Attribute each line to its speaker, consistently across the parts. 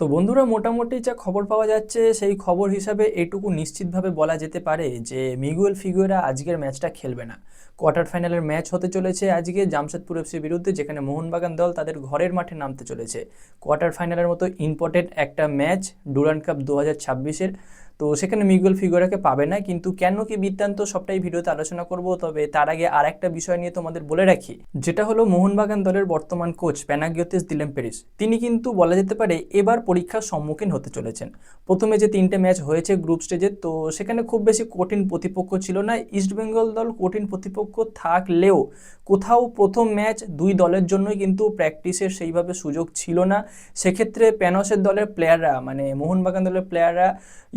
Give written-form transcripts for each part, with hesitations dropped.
Speaker 1: তো বন্ধুরা, মোটামুটি যা খবর পাওয়া যাচ্ছে সেই খবর হিসাবে এটুকু নিশ্চিতভাবে বলা যেতে পারে যে মিগুয়েল ফিগুয়েরা আজকের ম্যাচটা খেলবে না। কোয়ার্টার ফাইনালের ম্যাচ হতে চলেছে আজকে জামশেদপুর এফসির বিরুদ্ধে, যেখানে মোহনবাগান দল তাদের ঘরের মাঠে নামতে চলেছে। কোয়ার্টার ফাইনালের মতো ইম্পর্টেন্ট একটা ম্যাচ, ডুরান্ড কাপ 2026-এর। তো সেখানে মিগুয়েল ফিগুয়েরাকে পাবে না, কিন্তু কেন কি বৃত্তান্ত সবটাই ভিডিওতে আলোচনা করব। তবে তার আগে আর একটা বিষয় নিয়ে তোমাদের বলে রাখি, যেটা হলো মোহনবাগান দলের বর্তমান কোচ প্যানাগিওতিস দিলেম্পেরিস। তিনি কিন্তু বলা যেতে পারে এবার পরীক্ষার সম্মুখীন হতে চলেছেন। প্রথমে যে 3টে ম্যাচ হয়েছে গ্রুপ স্টেজে, তো সেখানে খুব বেশি কঠিন প্রতিপক্ষ ছিল না। ইস্টবেঙ্গল দল কঠিন প্রতিপক্ষ থাকলেও কোথাও প্রথম ম্যাচ দুই দলের জন্যই কিন্তু প্র্যাকটিসের সেইভাবে সুযোগ ছিল না। সেক্ষেত্রে প্যানসের দলের প্লেয়াররা, মানে মোহনবাগান দলের প্লেয়াররা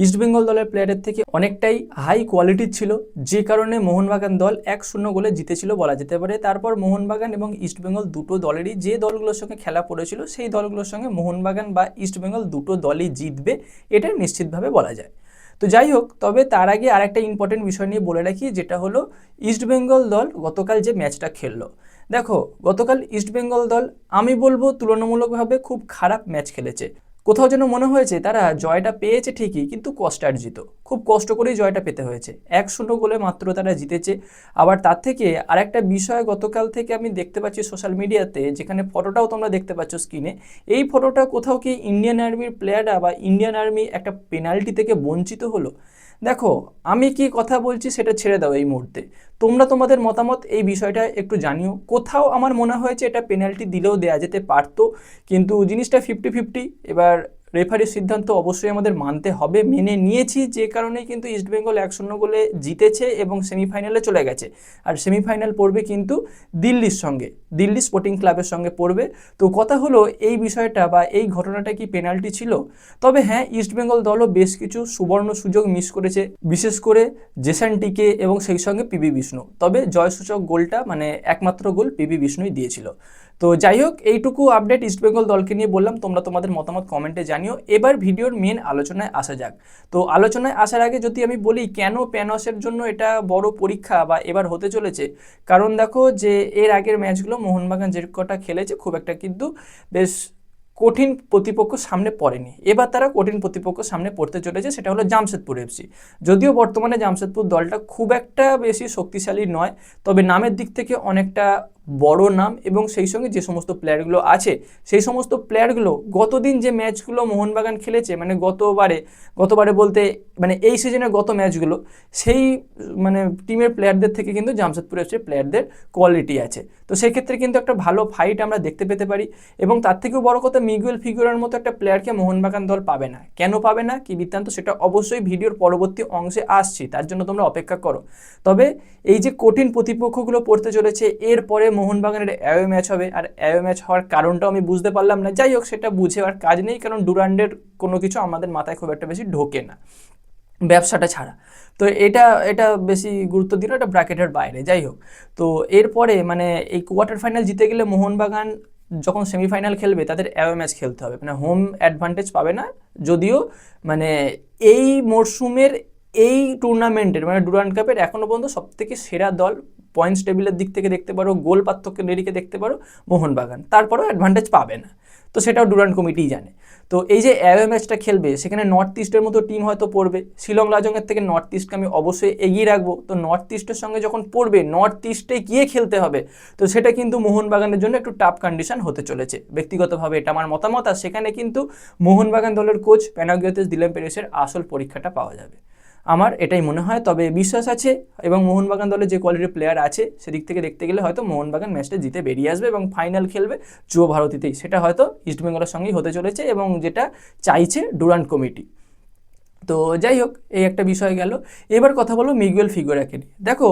Speaker 1: ইস্টবেঙ্গল দলের প্লেয়ারের থেকে অনেকটাই হাই কোয়ালিটির ছিল, যে কারণে মোহনবাগান দল 1-0 গোলে জিতেছিল বলা যেতে পারে। তারপর মোহনবাগান এবং ইস্টবেঙ্গল দুটো দলেরই যে দলগুলোর সঙ্গে খেলা পড়েছিল সেই দলগুলোর সঙ্গে মোহনবাগান বা ইস্টবেঙ্গল দুটো দলই জিতবে, এটা নিশ্চিতভাবে বলা যায়। তো যাই হোক, তবে তার আগে আরেকটা ইম্পর্টেন্ট বিষয় নিয়ে বলে রাখি, যেটা হলো ইস্টবেঙ্গল দল গতকাল যে ম্যাচটা খেললো। দেখো, গতকাল ইস্টবেঙ্গল দল আমি বলবো তুলনামূলকভাবে খুব খারাপ ম্যাচ খেলেছে। কোথাও যেন মনে হয়েছে তারা জয়টা পেয়েছে ঠিকই, কিন্তু কষ্টার্জিত, খুব কষ্ট করেই জয়টা পেতে হয়েছে। 1-0 গোলে মাত্র তারা জিতেছে। আবার তার থেকে আরেকটা বিষয় গতকাল থেকে আমি দেখতে পাচ্ছি সোশ্যাল মিডিয়াতে, যেখানে ফটোটাও তোমরা দেখতে পাচ্ছ স্ক্রিনে। এই ফটোটা কোথাও কি ইন্ডিয়ান আর্মির প্লেয়াররা বা ইন্ডিয়ান আর্মি একটা পেনাল্টি থেকে বঞ্চিত হলো? দেখো, আমি কি কথা বলছি সেটা ছেড়ে দাও এই মুহূর্তে। তোমরা তোমাদের মতামত এই বিষয়টা একটু জানিও। কোথাও আমার মনে হয়েছে এটা পেনাল্টি দিলেও দেওয়া যেতে পারতো, কিন্তু জিনিসটা 50-50। এবার রেফারির সিদ্ধান্ত অবশ্যই আমাদের মানতে হবে, মেনে নিয়েছি, যে কারণে কিন্তু ইস্টবেঙ্গল 1-0 গোলে জিতেছে এবং সেমিফাইনালে চলে গেছে। আর সেমিফাইনাল পড়বে কিন্তু দিল্লির সঙ্গে, দিল্লি স্পোর্টিং ক্লাবের সঙ্গে পড়বে। তো কথা হলো, এই বিষয়টা বা এই ঘটনাটা কি পেনাল্টি ছিল? তবে হ্যাঁ, ইস্টবেঙ্গল দলও বেশ কিছু সুবর্ণ সুযোগ মিস করেছে, বিশেষ করে জেসান টিকে এবং সেই সঙ্গে পিবি বিষ্ণু। তবে জয়সূচক গোলটা, মানে একমাত্র গোল, পিবি বিষ্ণুই দিয়েছিল। তো যাই হোক, এইটুকু আপডেট ইস্টবেঙ্গল দলকে নিয়ে বললাম। তোমরা তোমাদের মতামত কমেন্টে জানিও। এবার ভিডিওর মেন আলোচনায় আসা যাক। তো আলোচনায় আসার আগে যদি আমি বলি কেন প্যানসের জন্য এটা বড় পরীক্ষা বা এবার হতে চলেছে, কারণ দেখো যে এর আগের ম্যাচগুলো মোহনবাগান যে কটা খেলেছে খুব একটা কিন্তু বেশ কঠিন প্রতিপক্ষ সামনে পড়েনি। এবার তারা কঠিন প্রতিপক্ষ সামনে পড়তে চলেছে, সেটা হলো জামশেদপুর এফসি। যদিও বর্তমানে জামশেদপুর দলটা খুব একটা বেশি শক্তিশালী নয়, তবে নামের দিক থেকে অনেকটা বড় নাম, এবং সেই সঙ্গে যে সমস্ত প্লেয়ারগুলো আছে সেই সমস্ত প্লেয়ারগুলো গতদিন যে ম্যাচগুলো মোহনবাগান খেলেছে, মানে গতবারে বলতে মানে এই সিজনের গত ম্যাচগুলো, সেই মানে টিমের প্লেয়ারদের থেকে কিন্তু জামশেদপুর এফসির প্লেয়ারদের কোয়ালিটি আছে। তো সেক্ষেত্রে কিন্তু একটা ভালো ফাইট আমরা দেখতে পেতে পারি। এবং তার থেকেও বড় কথা, মিগুয়েল ফিগুয়েরার মতো একটা প্লেয়ারকে মোহনবাগান দল পাবে না। কেন পাবে না, কি বৃত্তান্ত, সেটা অবশ্যই ভিডিওর পরবর্তী অংশে আসছি, তার জন্য তোমরা অপেক্ষা করো। তবে এই যে কঠিন প্রতিপক্ষগুলো পড়তে চলেছে, এরপরে মোহনবাগানের অ্যাওয়ে ম্যাচ হবে, আর অ্যাওয়ে ম্যাচ হওয়ার কারণটাও আমি বুঝতে পারলাম না। যাই হোক, সেটা বুঝে আর কাজ নেই, কারণ ডুরান্ডের কোনো কিছু আমাদের মাথায় খুব একটা বেশি ঢোকে না ব্যবসাটা ছাড়া। তো এটা এটা বেশি গুরুত্ব দিল, এটা ব্র্যাকেটের বাইরে। যাই হোক, তো এরপরে মানে এই কোয়ার্টার ফাইনাল জিতে গেলে মোহনবাগান যখন সেমিফাইনাল খেলবে তাদের অ্যাওয়ে ম্যাচ খেলতে হবে, মানে হোম অ্যাডভান্টেজ পাবে না। যদিও মানে এই মরশুমের এই টুর্নামেন্টের মানে ডুরান্ড কাপের এখনও পর্যন্ত সবথেকে সেরা দল পয়েন্টস টেবিলের দিক থেকে দেখতে পারো, গোল পার্থক্যের নিরিখে দেখতে পারো মোহনবাগান, তারপরেও অ্যাডভান্টেজ পাবে না। তো সেটাও ডুরান্ড কমিটিই জানে। তো এই যে অ্যাওয়ে ম্যাচটা খেলবে, সেখানে নর্থ ইস্টের মতো টিম হয়তো পড়বে। শিলং লাজংয়ের থেকে নর্থ ইস্টকে আমি অবশ্যই এগিয়ে রাখবো। তো নর্থ ইস্টের সঙ্গে যখন পড়বে, নর্থ ইস্টে গিয়ে খেলতে হবে, তো সেটা কিন্তু মোহনবাগানের জন্য একটু টাফ কন্ডিশন হতে চলেছে। ব্যক্তিগতভাবে এটা আমার মতামত। আর সেখানে কিন্তু মোহনবাগান দলের কোচ প্যানাগিওতিস দিলেম্পেরিসের আসল পরীক্ষাটা পাওয়া যাবে, আমার এটাই মনে হয়। তবে বিশ্বাস আছে, এবং মোহনবাগান দলে যে কোয়ালিটির প্লেয়ার আছে সেদিক থেকে দেখতে গেলে হয়তো মোহনবাগান ম্যাচটা জিতে বেরিয়ে আসবে এবং ফাইনাল খেলবে যুব ভারতীতেই। সেটা হয়তো ইস্টবেঙ্গলের সঙ্গেই হতে চলেছে, এবং যেটা চাইছে ডুরান্ড কমিটি। তো যাই হোক, এই একটা বিষয় গেল। এবার কথা বলো মিগুয়েল ফিগুয়েরাকে নিয়ে। দেখো,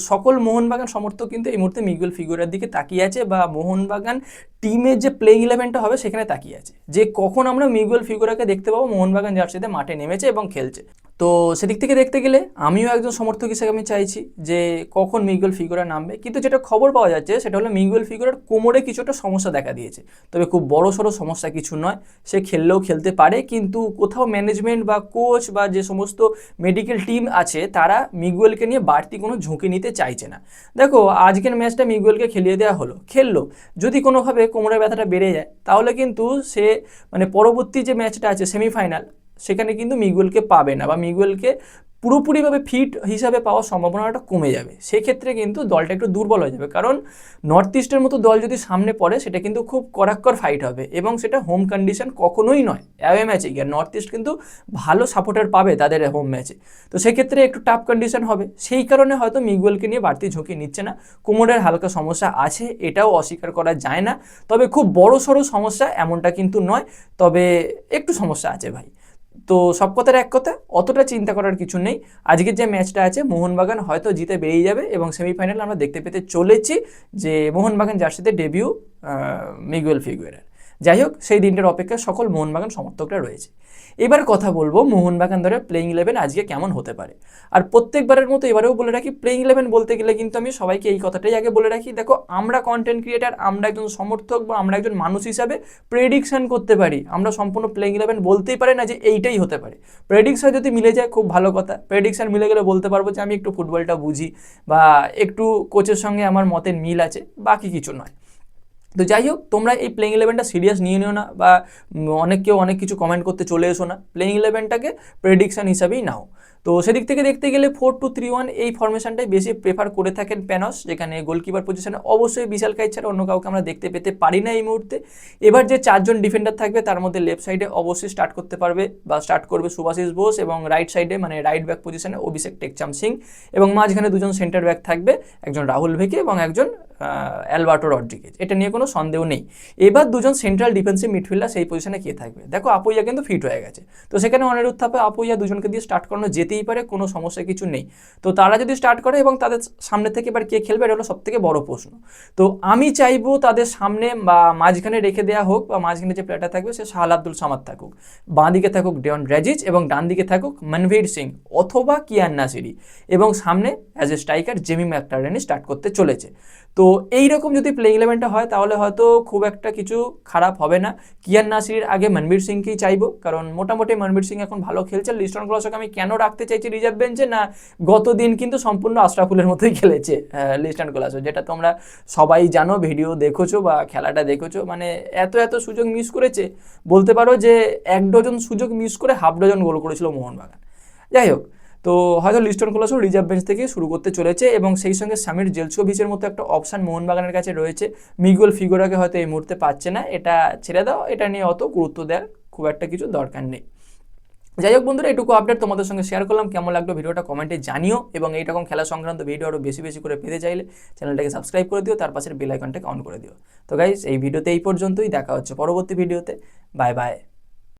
Speaker 1: সকল মোহনবাগান সমর্থক কিন্তু এই মুহূর্তে মিগুয়েল ফিগুয়েরার দিকে তাকিয়ে আছে, বা মোহনবাগান টিমের যে প্লেইং ইলেভেনটা হবে সেখানে তাকিয়ে আছে, যে কখন আমরা মিগুয়েল ফিগুয়েরাকে দেখতে পাবো মোহনবাগান জার্সিতে মাঠে নেমেছে এবং খেলছে। তো সেদিক থেকে দেখতে গেলে আমিও একজন সমর্থক হিসেবে আমি চাইছি যে কখন মিগুয়েল ফিগুরা নামবে, কিন্তু যেটা খবর পাওয়া যাচ্ছে সেটা হলো মিগুয়েল ফিগুরার কোমরে কিছুটা সমস্যা দেখা দিয়েছে, তবে খুব বড় সড়ো সমস্যা কিছু নয়, সে খেললেও খেলতে পারে, কিন্তু কোথাও ম্যানেজমেন্ট বা কোচ বা যে সমস্ত মেডিকেল টিম আছে তারা মিগুয়েলকে নিয়ে বাড়তি কোনো ঝুঁকি নিতে চাইছে না। দেখো আজকের ম্যাচটা মিগুয়েলকে খেলিয়ে দেওয়া হলো, খেললো, যদি কোনোভাবে কোমরের ব্যথাটা বেড়ে যায় তাহলে কিন্তু সে মানে পরবর্তী যে ম্যাচটা আছে সেমিফাইনাল, সেখানে কিন্তু মিগুয়েলকে পাবে না বা মিগুয়েলকে পুরোপুরিভাবে ফিট হিসাবে পাওয়ার সম্ভাবনাটা কমে যাবে। সেক্ষেত্রে কিন্তু দলটা একটু দুর্বল হয়ে যাবে, কারণ নর্থ ইস্টের মতো দল যদি সামনে পড়ে সেটা কিন্তু খুব কড়াক্কর ফাইট হবে এবং সেটা হোম কন্ডিশন কখনোই নয়, অ্যাওয়ে ম্যাচে গিয়ে নর্থ ইস্ট কিন্তু ভালো সাপোর্টার পাবে তাদের হোম ম্যাচে, তো সেক্ষেত্রে একটু টাফ কন্ডিশন হবে, সেই কারণে হয়তো মিগুয়েলকে নিয়ে বাড়তি ঝুঁকি নিচ্ছে না। কোমরের হালকা সমস্যা আছে, এটাও অস্বীকার করা যায় না, তবে খুব বড় সড়ো সমস্যা এমনটা কিন্তু নয়, তবে একটু সমস্যা আছে ভাই। তো সব কথার এক কথা, অতটা চিন্তা করার কিছু নেই। আজকের যে ম্যাচটা আছে মোহনবাগান হয়তো জিতে বেরিয়ে যাবে এবং সেমিফাইনাল আমরা দেখতে পেতে চলেছি যে মোহনবাগান জার্সিতে ডেবিউ মিগুয়েল ফিগুয়েরার। যাই হোক, সেই দিনটার অপেক্ষায় সকল মোহনবাগান সমর্থকরা রয়েছে। এবার কথা বলবো মোহনবাগান ধরে প্লেইং 11 আজকে কেমন হতে পারে। আর প্রত্যেকবারের মতো এবারেও বলে রাখি, প্লেইং 11 বলতে গেলে কিন্তু আমি সবাইকে এই কথাটাই আগে বলে রাখি, দেখো আমরা কন্টেন্ট ক্রিয়েটার, আমরা একজন সমর্থক বা আমরা একজন মানুষ হিসাবে প্রেডিকশন করতে পারি, আমরা সম্পূর্ণ প্লেইং 11 বলতেই পারি না যে এইটাই হতে পারে। প্রেডিকশন যদি মিলে যায় খুব ভালো কথা, প্রেডিকশন মিলে গেলে বলতে পারবো যে আমি একটু ফুটবলটা বুঝি বা একটু কোচের সঙ্গে আমার মতের মিল আছে, বাকি কিছু নয়। তো যাই হোক, তোমরা এই প্লেইং 11টা সিরিয়াস নিয়ে নিও না বা কেউ অনেক কিছু কমেন্ট করতে চলে এসো না, প্লেইং 11টাকে প্রেডিকশন হিসাবেই নাও। তো সেদিক থেকে দেখতে গেলে 4-2-3-1 এই ফরমেশনটাই বেশি প্রেফার করে থাকেন প্যানস, যেখানে গোলকিপার পজিশনে অবশ্যই বিশাল কাইত ছাড়া অন্য কাউকে আমরা দেখতে পেতে পারি না এই মুহূর্তে। এবার যে 4জন ডিফেন্ডার থাকবে তার মধ্যে লেফট সাইডে অবশ্যই স্টার্ট করবে সুভাশিস বোস, এবং রাইট সাইডে মানে রাইট ব্যাক পজিশনে অভিষেক টেকচাম সিং, এবং মাঝখানে দুজন সেন্টার ব্যাক থাকবে, একজন রাহুল ভেকে এবং একজন অ্যালবার্টো রড্রিগেজ, এটা নিয়ে কোনো সন্দেহ নেই। এবার দুজন সেন্ট্রাল ডিফেন্সিভ মিডফিল্ডার সেই পজিশনে কে থাকবে, দেখো আপুইয়া কিন্তু ফিট হয়ে গেছে, তো সেখানে অনিরুদ্ধ থাপে আপুইয়া দুজনকে দিয়ে স্টার্ট করানো যেতেই পারে, কোনো সমস্যা কিছু নেই। তো তারা যদি স্টার্ট করে এবং তাদের সামনে থেকে এবার কে খেলবে এটা হলো সবথেকে বড় প্রশ্ন। তো আমি চাইবো তাদের সামনে বা মাঝখানে রেখে দেওয়া হোক, বা মাঝখানে যে প্লেয়ারটা থাকবে সে শাহল আব্দুল সামাদ থাকুক, বাঁ দিকে থাকুক ডেয়ন ড্রেজিচ এবং ডান দিকে থাকুক মনভীর সিং অথবা কিয়ান নাসিরি, এবং সামনে as a striker Jamie Maclaren start করতে চলেছে। তো এইরকম যদি প্লেইং 11টা হয় তাহলে হয়তো খুব একটা কিছু খারাপ হবে না। কিয়ান নাসিরের আগে মনভীর সিংকেই চাইবো, কারণ মোটামুটি মনভীর সিং এখন ভালো খেলছে। লিস্টন ক্লসকে আমি কেন রাখতে চাইছি রিজার্ভ বেঞ্চে, না গত দিন কিন্তু সম্পূর্ণ আশরাফুলের মতোই খেলেছে লিস্টন ক্লস, যেটা তোমরা সবাই জানো, ভিডিও দেখেছো বা খেলাটা দেখেছো, মানে এত সুযোগ মিস করেছে, বলতে পারো যে 1 ডজন সুযোগ মিস করে হাফ ডজন গোল করেছিল মোহনবাগান। যাই হোক, তো হয়তো লিস্টন ক্লসও রিজার্ভ বেঞ্চ থেকে শুরু করতে চলেছে, এবং সেই সঙ্গে সামির জেলসোভিচের মতো একটা অপশান মোহনবাগানের কাছে রয়েছে। মিগুয়েল ফিগুরাকে হয়তো এই মুহূর্তে পাচ্ছে না, এটা ছেড়ে দাও, এটা নিয়ে অত গুরুত্ব দেওয়ার খুব একটা কিছু দরকার নেই। যাই হোক বন্ধুরা, এটুকু আপডেট তোমাদের সঙ্গে শেয়ার করলাম, কেমন লাগলো ভিডিওটা কমেন্টে জানিও, এবং এইরকম খেলা সংক্রান্ত ভিডিও আরও বেশি করে পেতে চাইলে চ্যানেলটাকে সাবস্ক্রাইব করে দিও, তার পাশের বেল আইকনটাকে অন করে দিও। তো গাইস, এই ভিডিওতে এই পর্যন্তই, দেখা হচ্ছে পরবর্তী ভিডিওতে, বাই বাই।